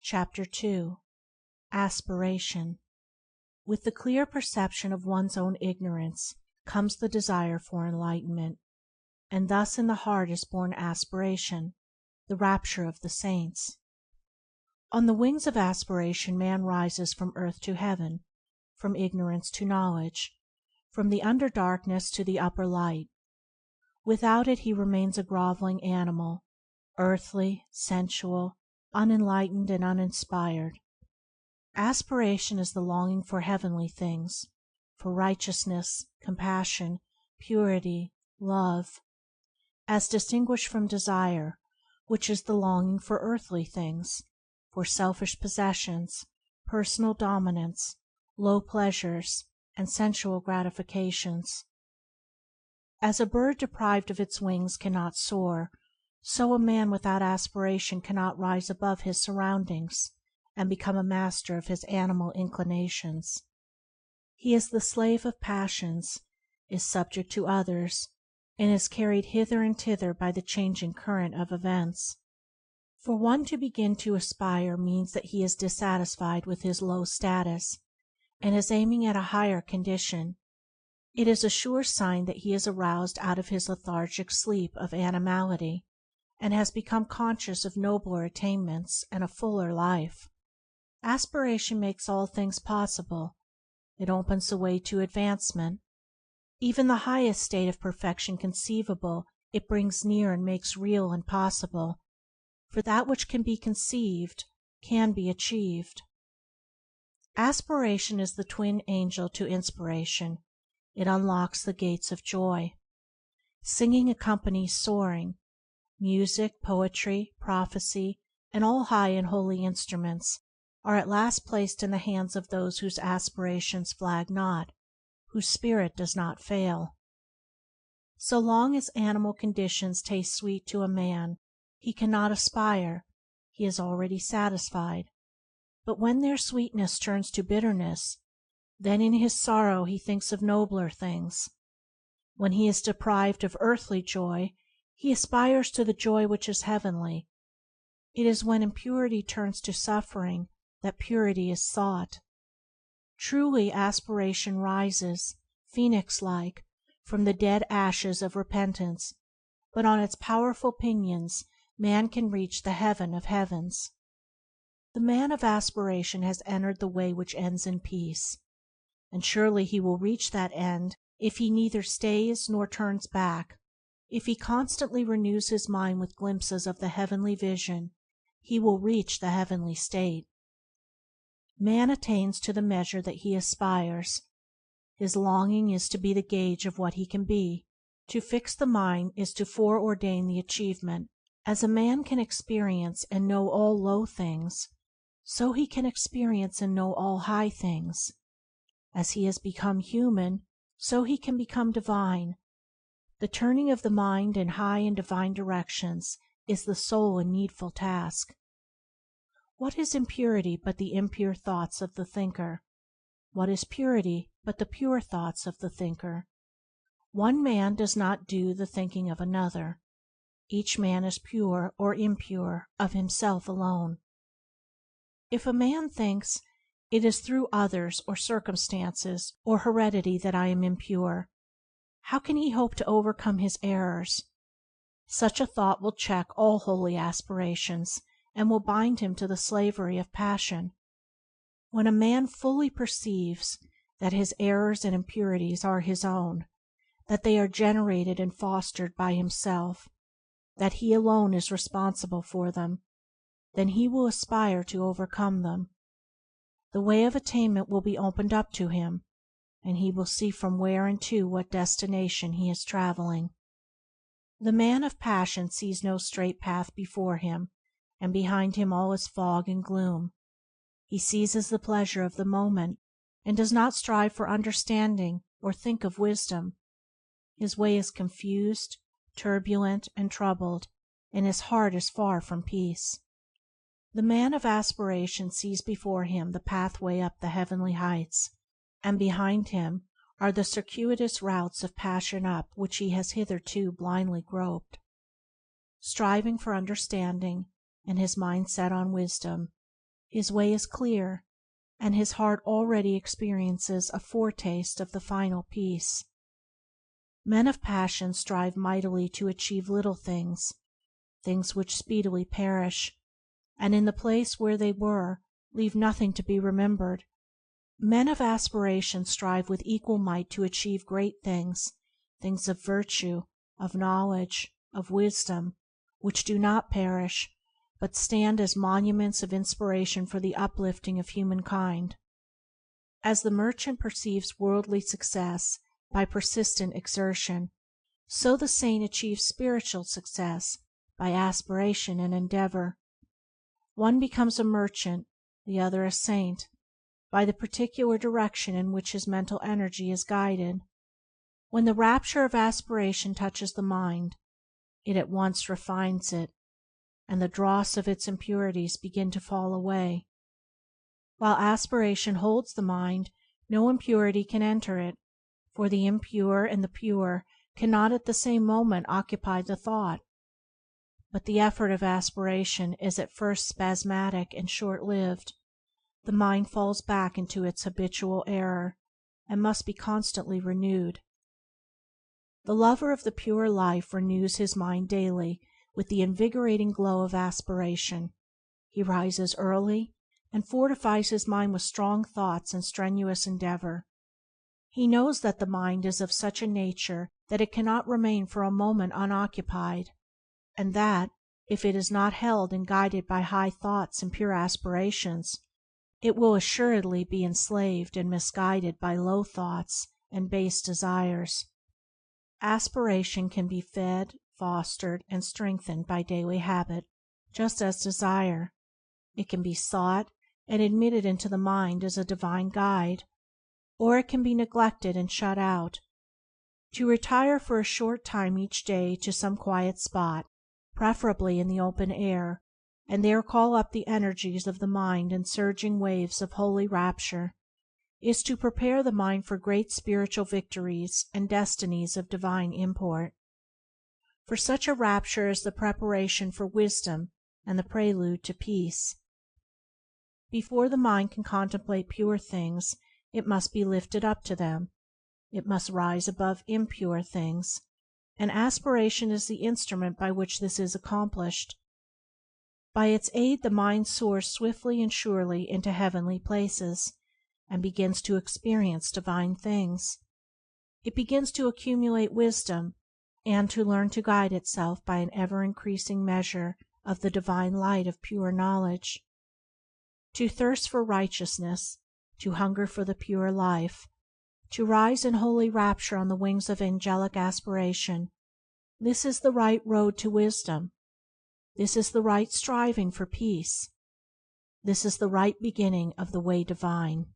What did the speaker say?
Chapter 2. Aspiration. With the clear perception of one's own ignorance comes the desire for enlightenment, and thus in the heart is born aspiration, the rapture of the saints. On the wings of aspiration man rises from earth to heaven, from ignorance to knowledge, from the under darkness to the upper light. Without it he remains a groveling animal, earthly, sensual, unenlightened and uninspired. Aspiration is the longing for heavenly things, for righteousness, compassion, purity, love, as distinguished from desire, which is the longing for earthly things, for selfish possessions, personal dominance, low pleasures, and sensual gratifications. As a bird deprived of its wings cannot soar, so a man without aspiration cannot rise above his surroundings and become a master of his animal inclinations. He is the slave of passions, is subject to others, and is carried hither and thither by the changing current of events. For one to begin to aspire means that he is dissatisfied with his low status, and is aiming at a higher condition. It is a sure sign that he is aroused out of his lethargic sleep of animality, and has become conscious of nobler attainments and a fuller life. Aspiration makes all things possible. It opens the way to advancement. Even the highest state of perfection conceivable it brings near and makes real and possible, for that which can be conceived can be achieved. Aspiration is the twin angel to inspiration. It unlocks the gates of joy. Singing accompanies soaring. Music, poetry, prophecy, and all high and holy instruments are at last placed in the hands of those whose aspirations flag not, whose spirit does not fail. So long as animal conditions taste sweet to a man, he cannot aspire, he is already satisfied. But when their sweetness turns to bitterness, then in his sorrow he thinks of nobler things. When he is deprived of earthly joy, he aspires to the joy which is heavenly. It is when impurity turns to suffering that purity is sought. Truly aspiration rises, phoenix-like, from the dead ashes of repentance, but on its powerful pinions man can reach the heaven of heavens. The man of aspiration has entered the way which ends in peace, and surely he will reach that end if he neither stays nor turns back. If he constantly renews his mind with glimpses of the heavenly vision, he will reach the heavenly state. Man attains to the measure that he aspires. His longing is to be the gauge of what he can be. To fix the mind is to foreordain the achievement. As a man can experience and know all low things, so he can experience and know all high things. As he has become human, so he can become divine. The turning of the mind in high and divine directions is the sole and needful task. What is impurity but the impure thoughts of the thinker? What is purity but the pure thoughts of the thinker? One man does not do the thinking of another. Each man is pure or impure of himself alone. If a man thinks, "It is through others or circumstances or heredity that I am impure," how can he hope to overcome his errors? Such a thought will check all holy aspirations, and will bind him to the slavery of passion. When a man fully perceives that his errors and impurities are his own, that they are generated and fostered by himself, that he alone is responsible for them, then he will aspire to overcome them. The way of attainment will be opened up to him, and he will see from where and to what destination he is traveling. The man of passion sees no straight path before him, and behind him all is fog and gloom. He seizes the pleasure of the moment, and does not strive for understanding or think of wisdom. His way is confused, turbulent, and troubled, and his heart is far from peace. The man of aspiration sees before him the pathway up the heavenly heights, and behind him are the circuitous routes of passion up which he has hitherto blindly groped. Striving for understanding, and his mind set on wisdom, his way is clear, and his heart already experiences a foretaste of the final peace. Men of passion strive mightily to achieve little things, things which speedily perish, and in the place where they were leave nothing to be remembered. Men of aspiration strive with equal might to achieve great things, things of virtue, of knowledge, of wisdom, which do not perish, but stand as monuments of inspiration for the uplifting of humankind. As the merchant perceives worldly success by persistent exertion, so the saint achieves spiritual success by aspiration and endeavor. One becomes a merchant, the other a saint, by the particular direction in which his mental energy is guided. When the rapture of aspiration touches the mind, it at once refines it, and the dross of its impurities begin to fall away. While aspiration holds the mind, no impurity can enter it, for the impure and the pure cannot at the same moment occupy the thought. But the effort of aspiration is at first spasmodic and short-lived. The mind falls back into its habitual error, and must be constantly renewed. The lover of the pure life renews his mind daily with the invigorating glow of aspiration. He rises early, and fortifies his mind with strong thoughts and strenuous endeavor. He knows that the mind is of such a nature that it cannot remain for a moment unoccupied, and that, if it is not held and guided by high thoughts and pure aspirations, it will assuredly be enslaved and misguided by low thoughts and base desires. Aspiration can be fed, fostered, and strengthened by daily habit, just as desire. It can be sought and admitted into the mind as a divine guide, or it can be neglected and shut out. To retire for a short time each day to some quiet spot, preferably in the open air, and there call up the energies of the mind in surging waves of holy rapture, is to prepare the mind for great spiritual victories and destinies of divine import. For such a rapture is the preparation for wisdom and the prelude to peace. Before the mind can contemplate pure things, it must be lifted up to them. It must rise above impure things, and aspiration is the instrument by which this is accomplished. By its aid the mind soars swiftly and surely into heavenly places, and begins to experience divine things. It begins to accumulate wisdom, and to learn to guide itself by an ever-increasing measure of the divine light of pure knowledge. To thirst for righteousness, to hunger for the pure life, to rise in holy rapture on the wings of angelic aspiration, this is the right road to wisdom. This is the right striving for peace. This is the right beginning of the way divine.